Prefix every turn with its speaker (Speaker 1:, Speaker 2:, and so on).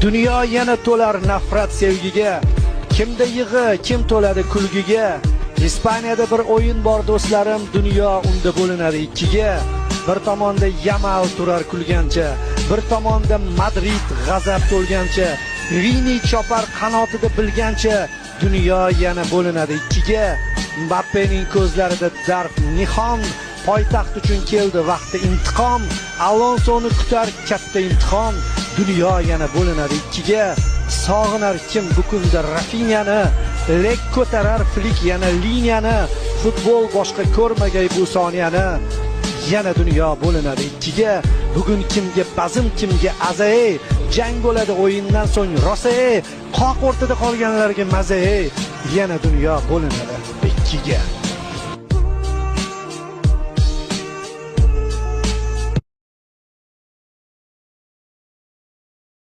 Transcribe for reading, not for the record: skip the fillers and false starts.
Speaker 1: Dunyo yana to'lar nafrat sevgiga. Kimda yig'i, kim to'ladi kulgiga. Ispaniyada bir o'yin bor do'stlarim, dunyo unda bo'linadi ikkiga. Bir tomonda Yamal turar kulgancha, bir tomonda Madrid g'azab to'lgancha, Vini chopar qanotida bilgancha, dunyo yana bo'linadi ikkiga. Mbappening ko'zlarida dard nihon, poytaxt uchun keldi vaqti intiqom, Alonsoni kutar katta imtihon, dunyo yana bo'linadi ikkiga. Sog'inar kim bu kunda Rafinyani, lek ko'tarar Flik yana liniyani, futbol boshqa ko'rmagay bu soniyani. Yana dunyo bo'linadi ikkiga. Bugun kimga bazm, kimga azay, jang bo'ladi o'yindan so'ng rosa, qoq o'rtada qolganlarga maza. Yana dunyo bo'linadi ikkiga.